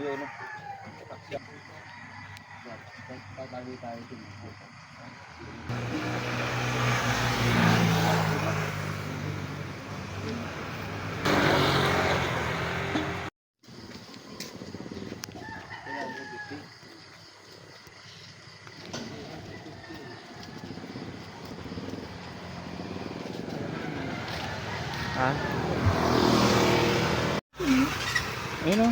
tuyo, no? Tatali tayo din. Ha? Ayun o.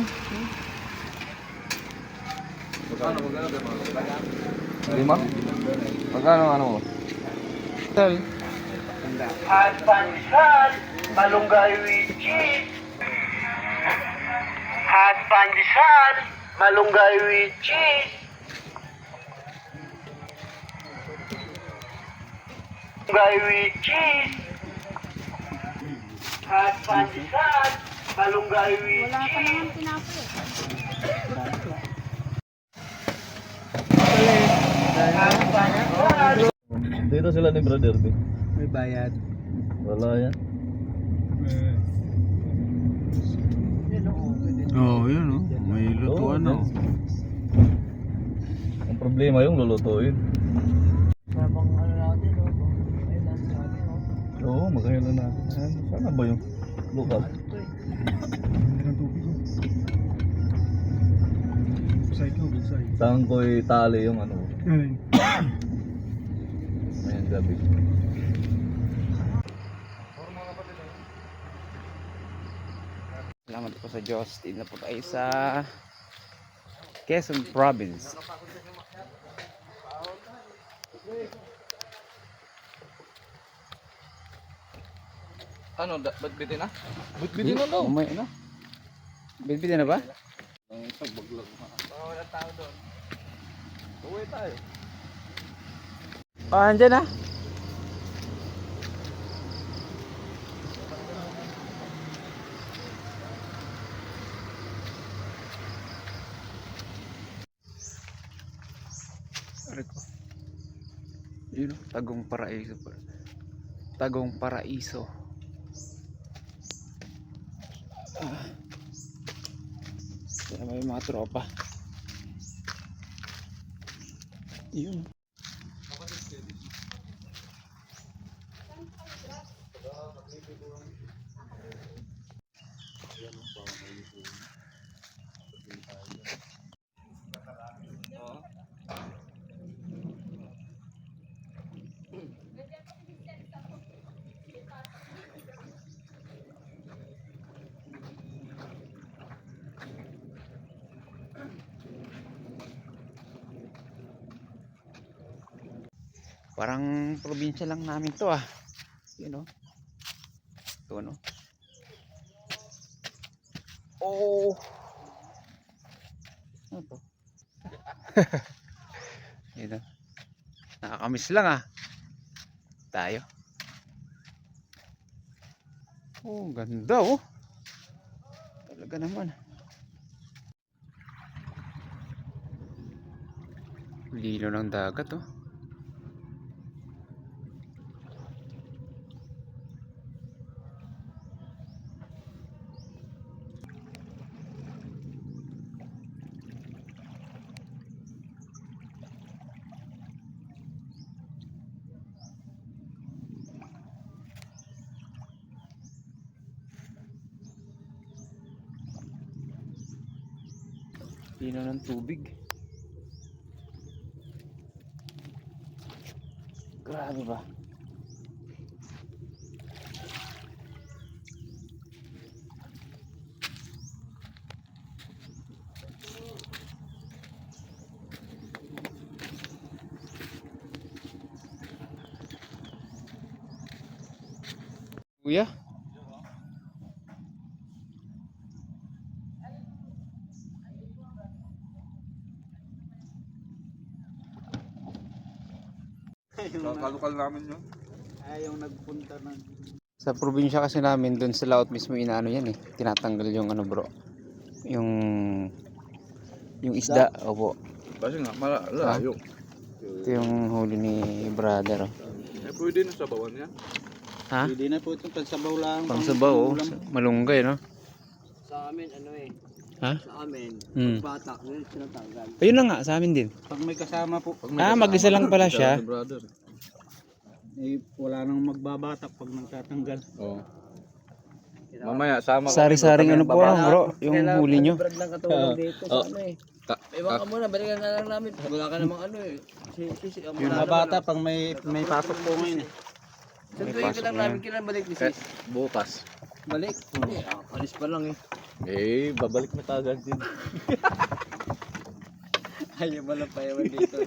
Lima? Magkano ano mo? Tal. At pandesal, malunggay with cheese. At pandesal, malunggay with cheese. Malunggay with cheese. At pandesal, malunggay with cheese. At pandesal. Dito sila ni brother, di? May bayad. Wala yan. Oh, yun o. May lutuan o. Ang problema yung lulutuin. Sabang ano natin, no? May last natin, no? Oo, magkailan natin. Sana ba yung lokal? Saan ko itali yung ano? Ayan, gabi. Salamat po sa Diyos. Tignan po tayo sa Quezon Province. Ano, ba't bitin na? Ba't bitin na daw? Umay, ano? Bitbitin na ba? Wala tao doon. Uwi tayo. Oh, andyan na. Ano ko? Yun o, Tagong Paraiso. Tagong Paraiso. Kaya may mga tropa. Yun. Parang probinsya lang namin to ah. Yun o. Ito ano. Oh. Ano to? Yun o. Nakakamiss lang ah. Tayo. Oh, ganda oh. Talaga naman. Lino ng dagat oh. Lino ng tubig. Grabe ba? Kuya? Kalukal namin yun. Ayaw nagpunta ng... Sa probinsya kasi namin, doon sa laot mismo inaano yan eh. Tinatanggal yung ano bro. Yung isda. Opo. Kasi nga, malayo. Ito yung huli ni brother oh. Eh, pwede na sa bawan yan. Ha? Hindi na po itong pagsabaw lang. Pang sabaw oh. Malunggay no? Sa amin, ano eh. Ha? Sa amin, bata, ngayon tinatanggal. Ayun na nga, sa amin din. Pag may kasama po, Mag-isa lang pala siya. Brother. wala nang magbabatak pag nagtatanggal. Oo. Mamaya sama ko. Sari-saring ano po, Baba- bro, yung huli nyo. Brad lang katulong dito sa ano eh. Ta- Ewan ka muna, balikan na lang namin. Wala ka namang ano eh. Yung mga bata, pag may pasok po ngayon eh. Sa tuwing ka lang namin kailan balik ni sis? Bukas. Balik? Hindi, alis pa lang eh. Babalik na kagad din. Ayaw mo lang payawan dito.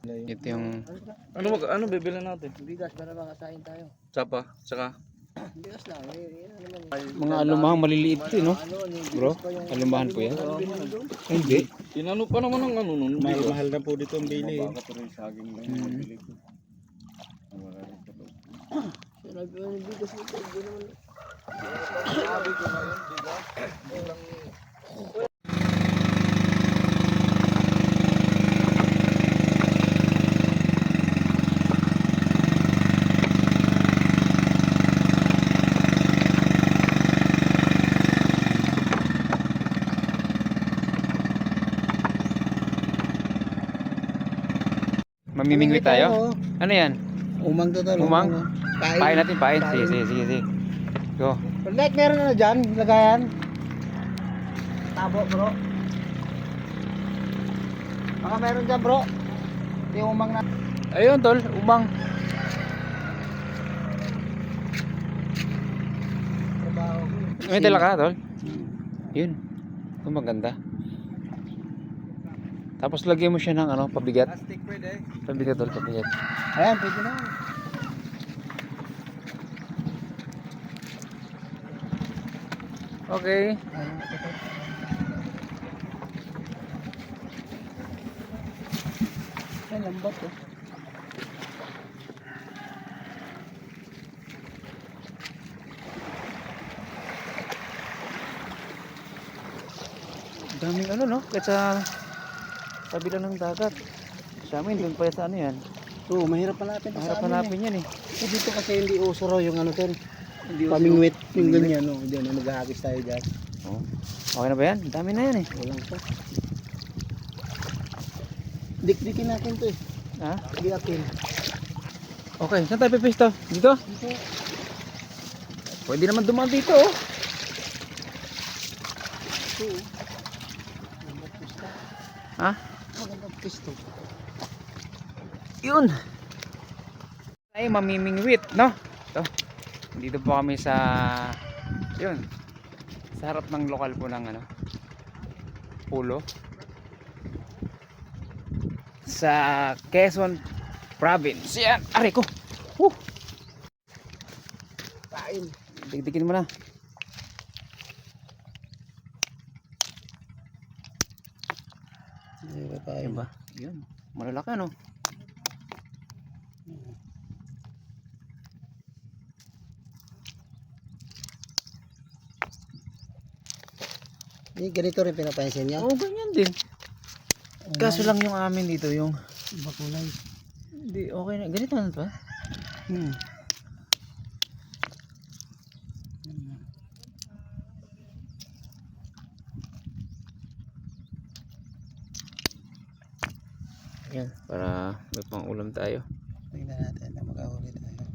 Ito yung Ano bibili natin? Bigas para makasain tayo. Tsapa, tsaka. Bigas lang. Eh, ano naman. mga alumahang maliliit ito, no? Ano, yung Bro, bigas pa yung... alumahan po yan. Ano binili doon? Ay, hindi. Inano pa naman ang ano nun. Mahal na po dito ang bili eh. Sinabi mo yung bigas nito. Hindi naman. Mamimingwi tayo? Ano yan? Umang to tol. Umang? Pain natin, pain. Sige. Go. Like meron na dyan, lagayan. Tabo bro. Baka meron dyan bro. Yung umang na. Ayun, tol, umang. May dala ka, tol? Yun. Ito maganda. Tapos lagyan mo siya ng ano, pabigat. Plastic pwede. Pabigat, tol, pabigat. Ayan, pwede na. Okay. Ay, lambat oh. Daming ano, no? Kahit sa tabi lang ng dagat. Sa amin, doon pa sa ano yan. Oo, mahirap hanapin to Mahirap sa amin hanapin yan eh. eh. Dito kasi hindi uso raw yung ano tol. Pamingwit, yung ganyan no. Hindi na maghahagis tayo dyan. Oh. Okay na ba yan? Dami na yan eh. Walang pa. Dikdikin natin to eh. Ha? Biyakin. Okay, saan tayo pipisto? Dito? Dito. Pwede naman dumaan dito oh. Ito oh. Lambat pista. Ha? Lambat pisto. Yun. Ay, mamimingwit, no? Ito. Dito po kami sa yun. Sa harap ng lokal po ng ano. Pulo. Sa Quezon Province. Yan, aray ko. Kain. Digdigin mo na. Hindi ba tayo? Diba? Yun. Malalaki ano? Ganito rin pinapansin niya. Oo, ganyan din. Kaso lang yung amin dito, yung Iba kulay. hindi, okay na. Ganito na ba? Yan, para may pang ulam tayo. Tingnan natin na makahuli tayo.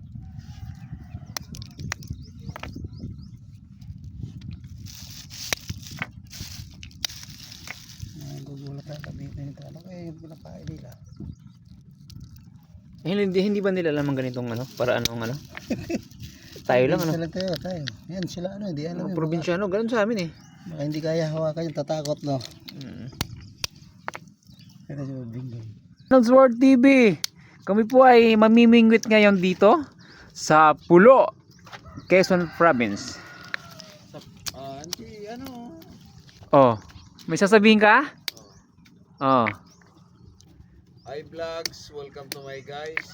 Gugulat na kabitin nito. Ano kaya yung pinakain nila? Hindi ba nila alam ang ganitong ano? Para anong ano? Tayo lang ano? Sila tayo. Yan sila ano, hindi alam Mga yung probinsyano, ganun sa amin eh. baka hindi kaya hawakan yung tatakot no. Mm. Kaya si Bingo. Reynolds World TV. Kami po ay mamimingwit ngayon dito sa Pulo, Quezon Province. Hindi ano. Oh, may sasabihin ka? Oh. Hi vlogs, welcome to my guys.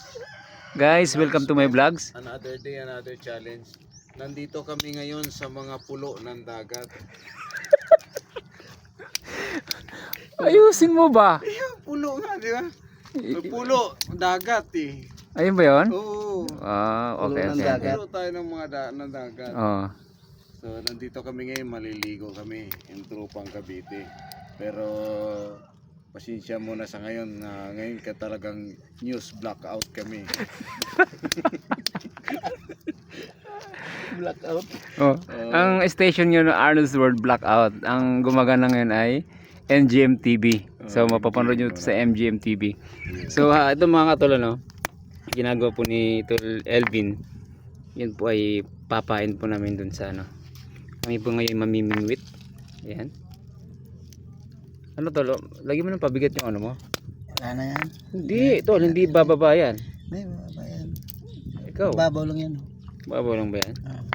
Guys, welcome to my vlogs. Another day, another challenge. Nandito kami ngayon sa mga pulo ng dagat. Ayusin mo ba? Pulo nga, di ba? Pulo, dagat eh. Ayun ba yun? Oo. Ah, okay, Pulo ng okay. dagat. Pero tayo ng mga ng dagat. Oh. So, nandito kami ngayon, maliligo kami in Trupang Cavite. Pero, pasensya muna sa ngayon. Ngayon ka talagang news blackout kami. Blackout. Oh. Ang station nyo na Arnold's World Blackout, ang gumagana ngayon ay MGM TV. So, mapapanood nyo sa MGM TV. So, ito mga katulad, no? Ginagawa po ni Tol Elvin. Yan po ay papain po namin dun sa ano. Kami po ngayon mamimingwit. Ayan. Ano Tol? Lagi mo ng pabigat yung ano mo? Wala na yan. Hindi, Tol. Hindi bababa yan. Hindi, wala yan. Ikaw. Babaw lang yan. Babaw lang ba yan? Ah.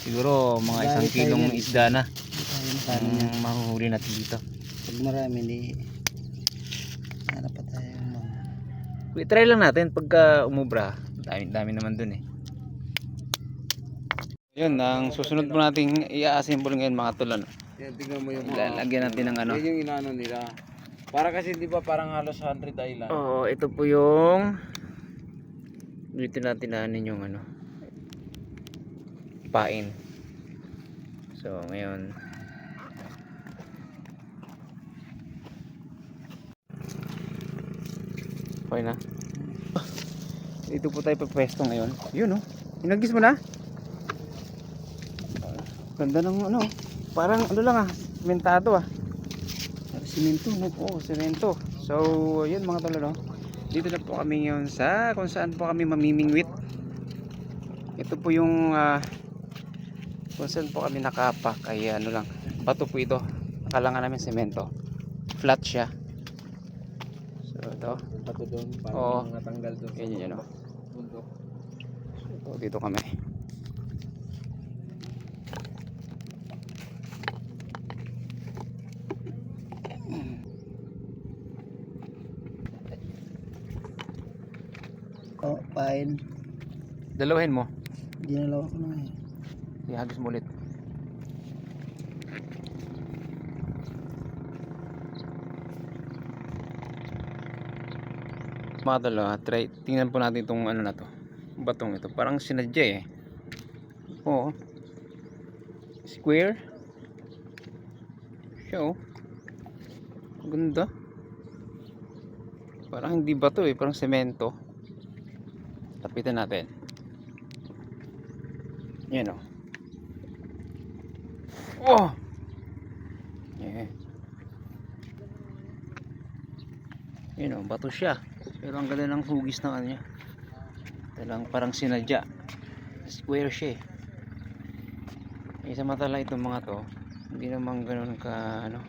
Siguro mga isang Dahil kilong tayo- isda na. Hindi tayo Ang makain yan. mahuhuli natin dito. Pag marami, hindi. Hanap pa tayo. Try lang natin pagka umubra. Dami naman dun eh. Yun, ang susunod po nating i-assemble ngayon mga tulan. Yan, tingnan mo yung Lalagyan natin ng ano. Yan yung inaano nila. Para kasi di ba parang halos 100 island. Oo, ito po yung dito natin naanin yung ano pain. So ngayon okay na. Dito po tayo pagpwesto ngayon. Yun oh. Inagis mo na? Ganda ng ano. Parang ano lang ah. Sementado ah. Simento no? Oo, semento. So yun mga tolo no. Dito na po kami ngayon sa kung saan po kami mamimingwit. Ito po yung kung saan po kami nakapak ay ano lang. Bato po ito. Akala nga namin semento. Flat siya. So ito. Bato doon, para Oo. matanggal doon. Ganyan yun oh. Bundok. So, dito kami. Oh, pain. Dalawahin mo. Ginalaw ko na eh. Ihagis mo ulit. Mga dalawa, try, tingnan po natin itong ano na to. Batong ito. Parang sinadya eh. Oo. Square. Siya oh. Ganda. Parang hindi bato eh. Parang semento. Tapitan natin. Yan o. Oh! Yeah. Yan o, bato siya. Pero ang ganda ng hugis ng ano niya. Talang parang sinadya. Square siya eh. Samantala itong mga to, hindi naman ganoon ka ano.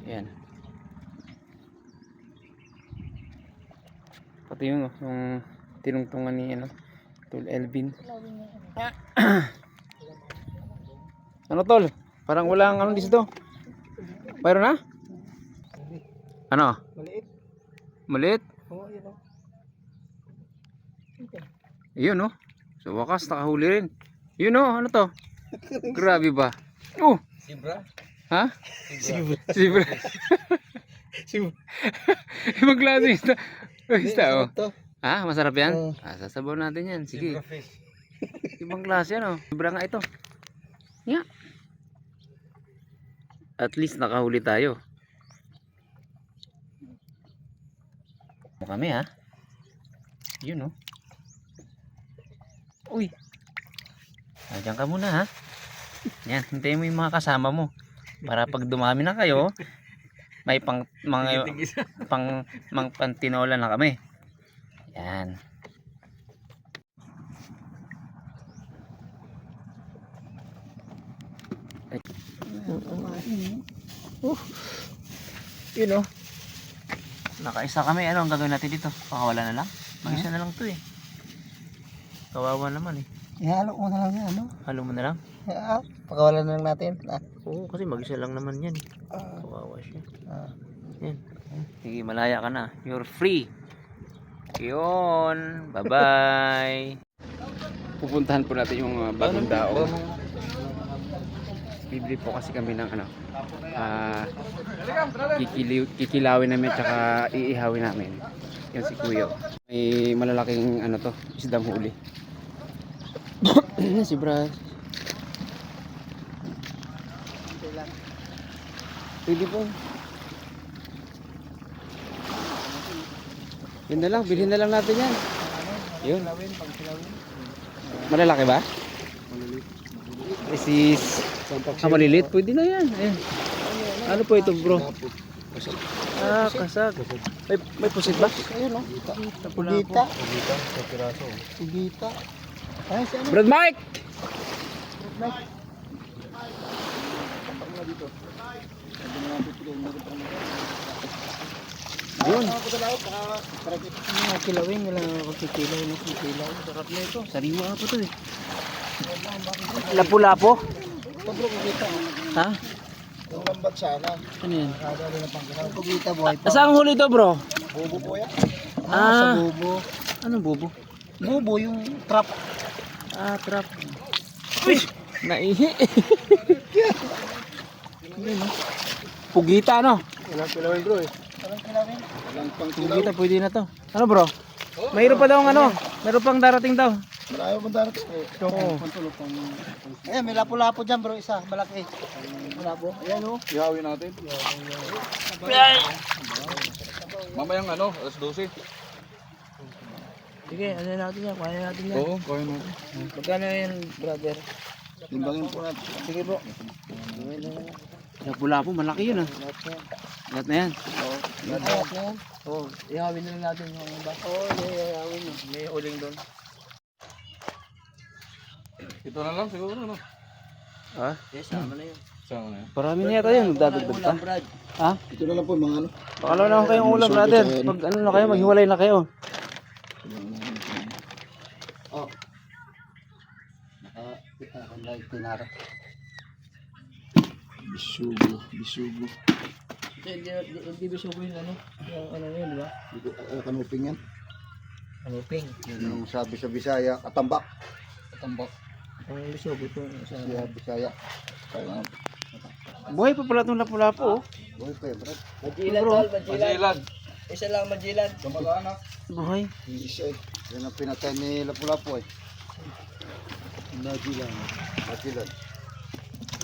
Yan. Pati yung tinungtungan ni ano, Tol Elvin. Ano Tol? Parang walang ano dito. Mayroon na? Ano? Maliit. Maliit? Oo, yun o. Yun oh. Sa wakas nakahuli rin. Yun oh, ano to? Grabe ba? Oh, Sibra? ha? Sibra. Sibra. Ibang klase ito. Basta oh. To. Ha, masarap yan? Oo. Sasabaw natin yan. Sige. Sibra fish. Ibang klase yan oh. Sibra nga ito. Yeah. At least nakahuli tayo. Kami ha. Yun oh. Uy. Diyan ka muna ha. Yan, hintayin mo yung mga kasama mo. Para pag dumami na kayo, may pang mga pantinola na kami. Yan. Yun oh. Nakaisa kami. Ano ang gagawin natin dito? Pakawala na lang? Mag-isa na lang to eh. Kawawa naman eh. Ihalo mo na lang yan, ano? Halo mo na lang? Pakawalan na lang natin. Oo, kasi mag-isa lang naman yan. Kawawa siya. Ah. Yan. Sige, malaya ka na. You're free. Yun. Bye-bye. Pupuntahan po natin yung bagong daong. bibili po kasi kami ng ano, kikilawin namin tsaka iihawin namin. Yan si Kuya. May malalaking ano to, isdang huli. Yan si Brad. Pwede po. Yun na lang, bilhin na lang natin yan. Yun. Malalaki ba? This is maliliit. Pwede na yan. Ayan. Ano po ito, bro? Kasag. May pusit ba? Ayun o. Pugita. Pugita. Ay, si ano? Brad Mike! Yun. Mga kilawin, wala akong kikilaw na kikilaw. Sarap na ito. Sariwa po to eh. Lapu-lapo? Ito bro, pugita. Ha? Yung lambat sana. Ano yan? Nakadali na pang kinaw. Pugita buhay pa. Saan huli to, bro? Bubo po yan. Ah. Sa bubo. Anong bubo? Bubo yung trap. Trap. Uy! Naihi. Pugita, no? Walang kilawin bro eh. Walang kilawin? Walang pang kilaw. Pugita, pwede na to. Ano, bro? Mayroon pa daw ang ano. Mayroon pang darating daw. Malayo mo darating. Oo. Ayan, may lapu-lapu dyan bro. Isa, malaki. Lapu. Ayan o. Ihawin natin. Mamayang ano, alas 12. Sige, ano natin yan? Kaya natin yan. Oo, kaya natin. Magkano yan, brother? Timbangin po natin. Sige bro. Lapu-lapu, malaki yun ah. Lahat na yan. Lahat na yan. Oo, ihawin na lang natin yung iba. Oo, ihawin mo. May uling doon. Ito na lang siguro, no? Ha? Yes, sama na yun. Sama na yan. Parami na yata yun. Magdadagdag pa. Brad. Ha? Ito na lang po mga ano. Pakalaw na ako kayong ulam, brother. Pag ano na kayo, maghiwalay na kayo. Oh. Tinara. Bisugo. Hindi ba subo yung ano? Yung ano yun, di ba? Kanuping yan. Ano, ping? Yung sabi sa Bisaya, katambak. Tambak. Ang subo ito. Sa Bisaya. Kaya Buhay pa pala itong lapu-lapu, oh. boy pa bro. Majilan, tol, majilan. Majilan. Isa lang majilan. Kamag-anak. Buhay. Isa eh. Yan ang pinatay ni Lapu-Lapu eh. Najilan.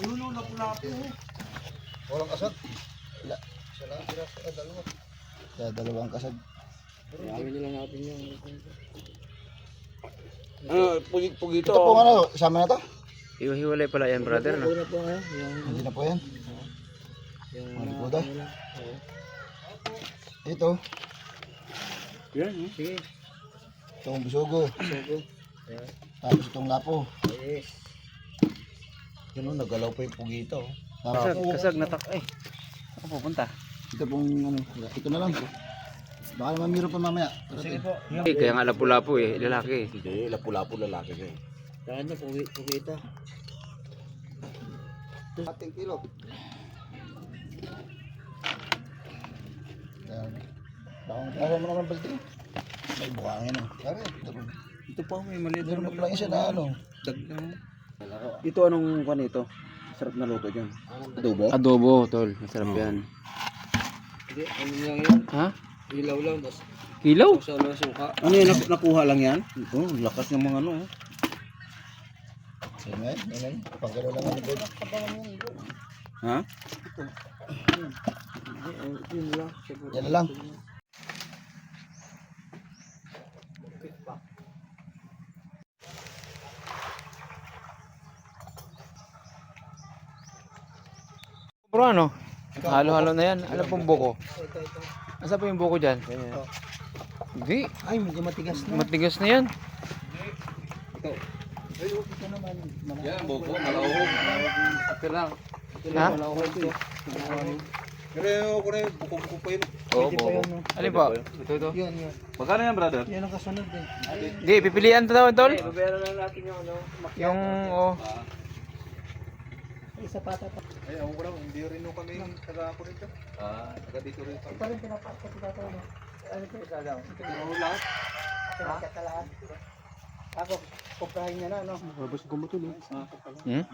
Ulo, lapu-lapu. Walang kasag. Wala. Isa lang, dalawa. Kaya dalawang kasag. Ihawin na lang natin yung... Pugito. Ito po ano, isama na to? Hiwalay pala yan, brother, no? Una po nga, yung... Hindi na po yan. Yung... Ano po daw? Ito. Yan, eh. Sige. Itong bisugo. Subo. Tapos itong lapo. Yes. Yun o, nagalaw pa yung pugito. Kasag, natak, eh. Ako pupunta. Ito pong ano, ito na lang. Baka naman meron pa mamaya. Sige po. Eh, kaya nga lapu-lapu, eh. Lalaki. Hindi, lapu-lapu lalaki ka eh. Saan na, pugita. Ating kilo. Yan. Baka mo naman balti. May buhangin o. Kaya Ito pa, may maliit. meron pa lang isa na ano. Ito anong kwan ito? Sarap na luto dyan. Adobo? Adobo, tol. Masarap yan. Sige, ano lang yan? Ha? Ilaw lang, tapos Kilaw? sa lang suka. Ano yan? Nakuha lang yan? Ito, lakas ng mga ano. Yan nga, yan. Pagkalo lang ano bro. Ha? Yun lang. Siguro. Yan na lang. Bro, ano? Halo-halo na yan. Ano pong buko? Asa pa yung buko dyan? Hindi. Ay, medyo matigas na. Matigas na yan. Yan, buko, malauhog. Ito lang. Ha? Pero ako na yung buko-buko pa yun. Oo, Pwede pa yun, no? Alin po? Ito. Yun, yun. Magkano yan, brother? Yan ang kasunod eh. Hindi, pipilian to daw, tol. Babayaran lang natin yung ano. Yung, oh. Isa pata pa. Ay, ako ko lang, hindi rin nung kami taga ako rito. Taga dito rin kami. Ito rin pinapakot ko dito. Ano ito isa daw? Ano lahat? Ako, kuprahin niya na, no? Hmm?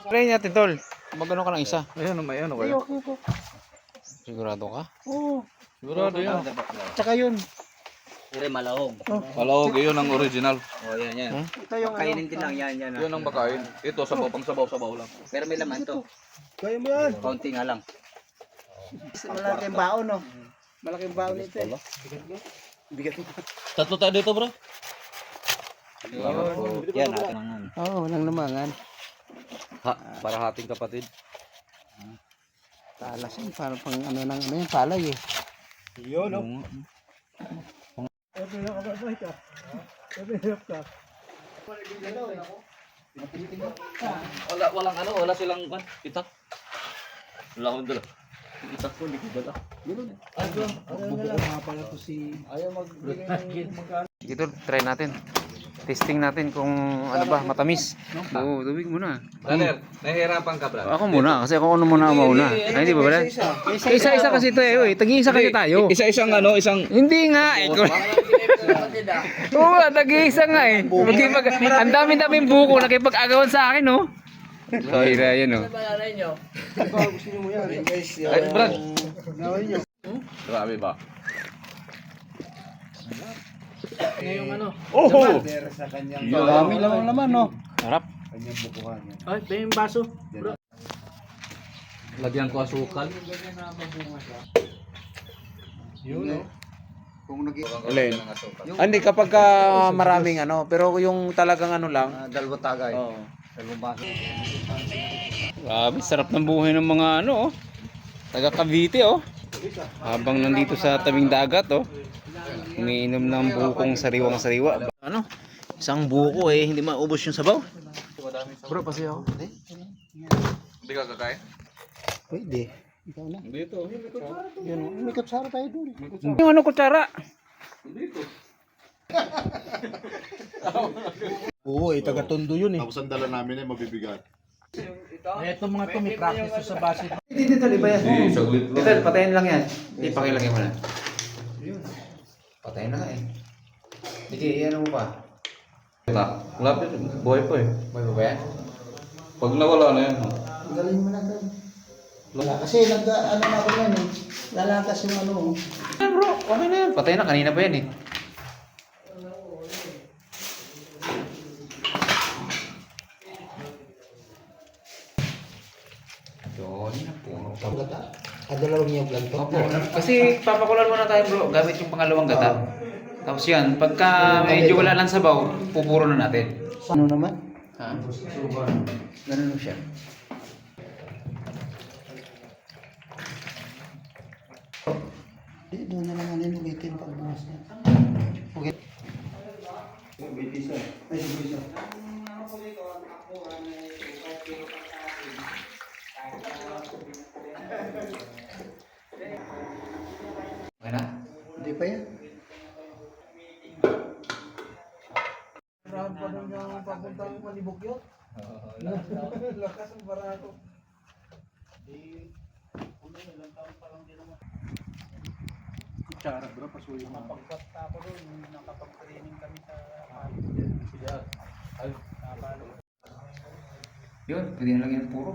Try natin, tol. Magano ka ng isa. Ayun, may ano Ay, kayo? okay po. Sigurado ka? Oo. Sigurado yan. Tsaka yun. Ire malahong. Palawag, yun ang original. Oh, yan, yan. Ito yung ano. Kainin din lang, yan, yan. Yun ang makain. Ito, sabaw, pang sabaw-sabaw lang. Pero may laman to. Kaya mo yan. Kaunti nga lang. Malaking baon, no? Malaking baon ito eh. Bigat ito. Tatlo tayo dito, bro. Yan, natin ang Oo, walang lumangan. Para hating kapatid. Talas yun. Para pang ano ng ano yung palay eh. Wala silang itak. Wala akong dala. Itak ko, hindi ko dala. Dito, try natin. Testing natin kung ano ba, matamis. Oo, tubig muna. Brother, nahihirapan ka, brother. Ako muna, kasi ako muna ang mauna. Ay, hindi ba pala? Isa-isa kasi ito eh. Tag-iisa kasi tayo. Isa-isang ano, isang... Hindi nga eh. Oo, tag-iisa nga eh. Ang dami-daming buko nakipag-agawan sa akin, no? So, ira yan, no? Ay, Brad. Grabe ba? Dami lang ang laman, no? Harap. Ay, ito yung baso. Lagyan ko asukal. Alin? Hindi, kapag maraming ano, pero yung talagang ano lang, Dalawa tagay. oh, Dalawang baso. Grabe, sarap ng buhay ng mga ano, oh. Taga Cavite, oh. Habang nandito sa tabing dagat, oh. Umiinom ng bukong sariwang-sariwa. Ano? Isang buko eh, hindi maubos yung sabaw. Bro, pasi ako. Hindi ka kakain? Pwede. Ikaw na. Dito. Yun, may kutsara tayo dun. Yung ano, kutsara? Oo, taga-tondo yun eh. tapos ang dala namin ay mabibigat. Ito mga to, may practice to sa basit. Dito, iba yan. Saglit Dito, patayin lang yan. Hindi, pakilagay mo na. Patayin na nga eh. Sige, iyan mo pa. Lapit, buhay po eh. May ba yan? Pag nawala na yan. Galing mo na doon. Kasi ano na ako yan eh. Lalakas yung ano. Yan bro, okay na yan. Patay na, kanina pa yan eh. Yun, puno pa. Dalawang yung vlog to. Opo, kasi papakulan muna tayo bro, gamit yung pangalawang gata. Tapos yan, pagka medyo wala lang sabaw, pupuro na natin. Ano naman? Ha? Ganun mo siya. Doon na naman yun ulitin pag bukas na. Okay. Okay na? Hindi pa yan. Yun, pwede na lang yan puro.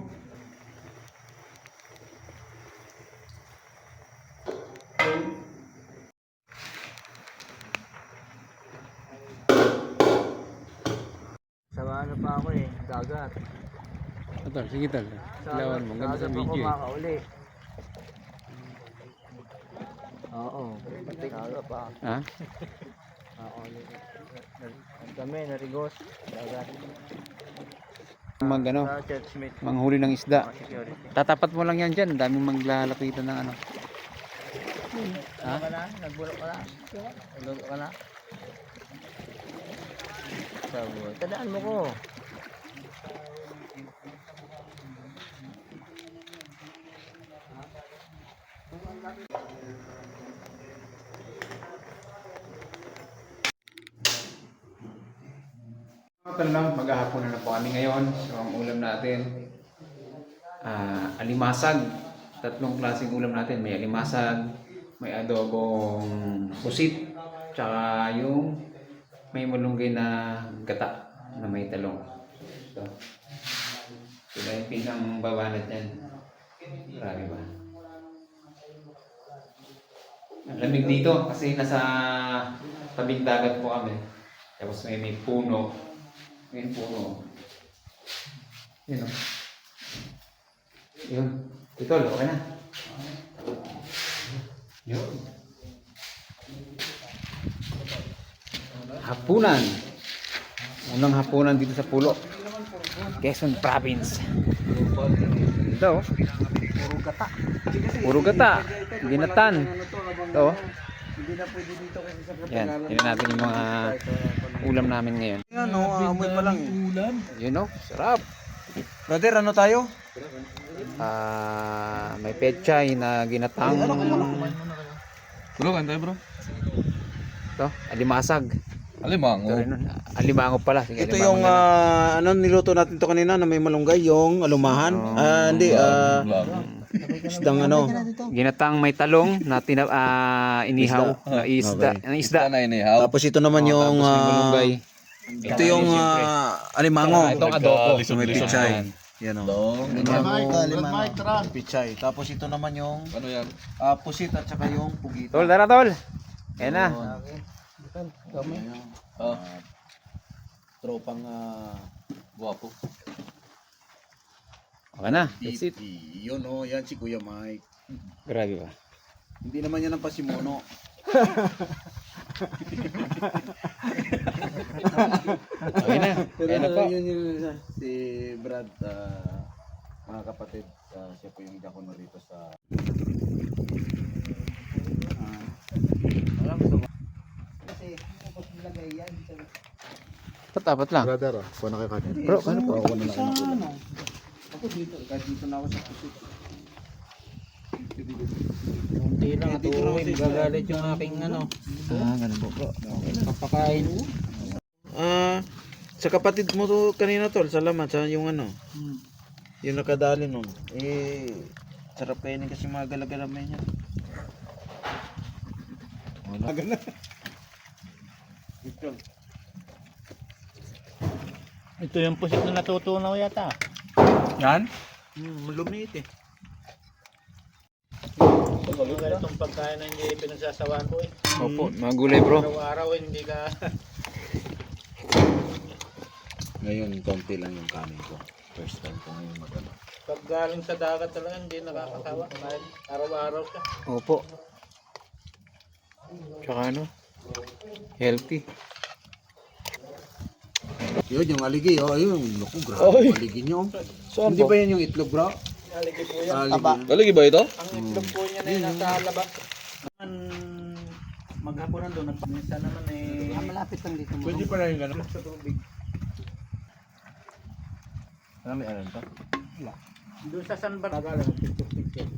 Sa ano pa ako eh, dagat. Tal, sige tal. Lawan mo, ganda sa video eh. makauli. Oo, dagat pa. Ha? Kami, narigos, dagat. Mag ano, Sa churchmate. manghuli ng isda. Security. Tatapat mo lang yan dyan, daming maglalapitan ng ano. Ha? Ka na? Nagbulok ka na? Naglulok ka na? Sabi, tandaan mo ko. Ito lang, maghahapon na po kami ngayon. So ang ulam natin, alimasag. Tatlong klaseng ulam natin. May alimasag, may adobong pusit, tsaka yung may malunggay na gata. na may talong. Ito. Ito yung pinang babanat yan. Grabe ba? Ang lamig dito kasi nasa tabing dagat po kami. Tapos may puno. May puno. Yun o. Yun. Ito, okay na. Yun. Hapunan. Unang hapunan dito sa Pulo. Quezon Province. Ito. Puro gata. Puro gata. Ginatan. Ito. Hindi na pwede dito kasi sa Yan. Tignan natin yung mga ulam namin ngayon. Yan o, amoy pa lang. Yun o. Sarap. Brother, ano tayo? May pechay na ginatang. Bro, kanta bro. Ito. Alimasag. Alimango. Ito rin nun. Alimango pala. Sige, Ito alimango yung na lang. ano niluto natin to kanina na may malunggay, yung alumahan. Hindi, isdang ano. Ginatang may talong na inihaw na isda. Okay. Ang isda. Na inihaw. Tapos ito naman yung Tapos may malunggay. ito yung alimango. Itong adobo. So, may pichay. Yan o. Alimango. Pichay. Tapos ito naman yung Ano yan? pusit at saka yung pugita. Tol, tara tol. Ayan na. Oh, Tropang guwapo. Okay na. That's it. Yun o, yan si Kuya Mike. Grabe ba? Hindi naman yan ang pasimono. Okay na. Ayan na po. Si Brad, mga kapatid, siya po yung diakono rito sa... Tapat lang. Brother, kuha na kayo kanin. Bro, ano po? Ako dito, kahit dito na ako sa pusit. Hindi lang ito, magagalit yung aking ano. Ganun po bro. Papakain. Sa kapatid mo to kanina tol, salamat sa yung ano. Yung nakadali nun. Sarap kainin kasi mga galagalamay niya. Wala ka na. Ito yung pusit na natutunaw yata. Yan? Lumit eh. Itong pagkain na hindi pinagsasawaan ko eh. Opo, mga gulay bro. Araw-araw hindi ka... Ngayon, konti lang yung kanin ko. First time ko ngayon magano. Pag galing sa dagat talaga hindi nakakasawa. Kahit araw-araw ka. Opo. Tsaka ano? Healthy. Yun, yung aligi, yun, naku, grabe, aligi nyo. Hindi ba yan yung itlog, bro? Aligi po yan. Aligi. Taligi ba ito? Ang itlog po niya na yun nasa labas. Maghapon nandun, nagpamisa naman eh. Malapit lang dito mo. Pwede pa rin gano'n sa tubig. Ano may alam to? Doon sa San Barnabas, picture.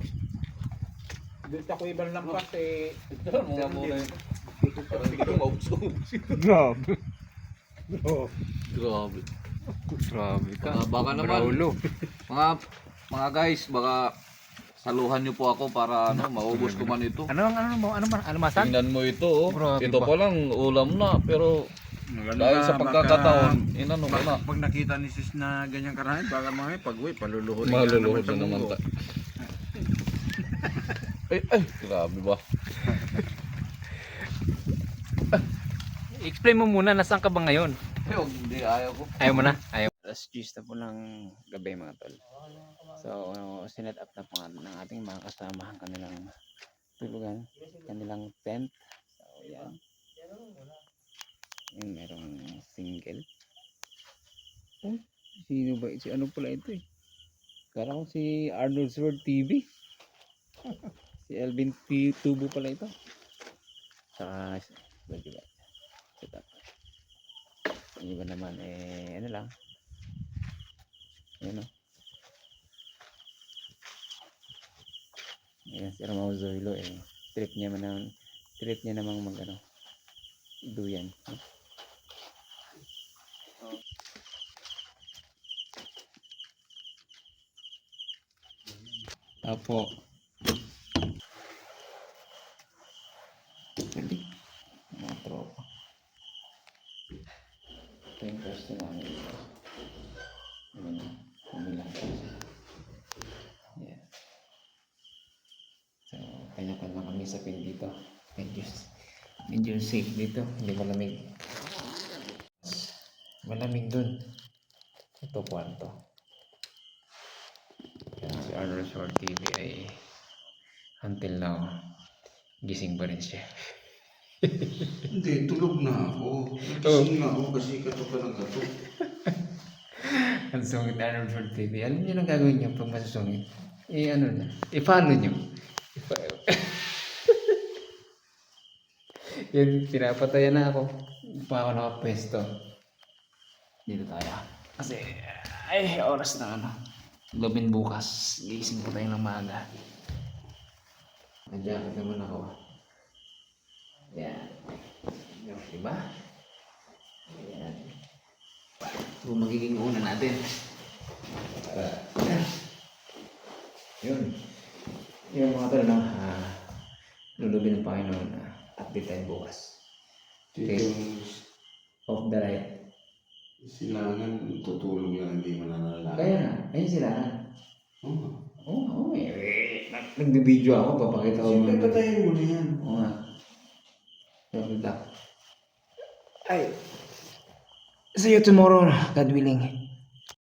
Doon sa Kuiban Lampas eh. Ito, mga muna yun. Parang hindi ko maubos-ubos. Grabe. Grabe. Grabe ka. Baka naman. Braulo. Mga guys, baka saluhan niyo po ako para maubos ko man ito. Ano masan? Tingnan mo ito, oh. Grabe Ito ba? pa lang ulam na, pero dahil sa pagkakataon, inano ko na. Pag nakita ni sis na ganyang karahin, baka mga pag-uwi, paluluhod. Maluluhod na naman ta. Ay, grabe ba? Explain mo muna, nasaan ka ba ngayon? Ay, hindi, ayaw ko. Ayaw mo na? Ayaw. Alas 10 na po ng gabi mga tol. So, sinet up na po ng ating mga kasama ang kanilang tulugan, kanilang tent. So, yan. Yung merong single. Oh, sino ba? Si ano pala ito eh? Kala ko si Arnold Sword TV. Si Elvin P. Tubo pala ito. Saka, diba? Set up. Yung iba naman ano lang. Ayan o. Ayan si Ramao Zoilo trip niya namang mag duyan. Apo. Mga tropa. Ito yung first namin. sapin dito. Medyo safe dito. Hindi malamig. Malamig dun. Ito kwarto. Yan, si Arnold Short TV ay until now gising pa rin siya. Hindi, tulog na ako. Nagising na ako kasi kato ka ng kato. Ang sungit Arnold Short TV. Alam niyo na gagawin niyo pag masusungit? I-follow niyo. Yan, pinapatayan na ako. Pa ako nakapwesto. Dito tayo. Kasi, ay, oras na ano. Gabin bukas. Gising ko tayo ng maaga. Nandiyan naman ako. Yan. Diba? Yan. Ito magiging una natin. Yun. Yung mga tol, no? Lulubin ng Panginoon na update tayo bukas. Okay. Off the right. Silangan, tutulog lang, hindi mananala. Kaya na, ayun sila. Oo. Oo, nagbibideo ako, papakita ko Siyempre, patayin mo na yan. Oo nga. Good luck. Ay. See you tomorrow, God willing.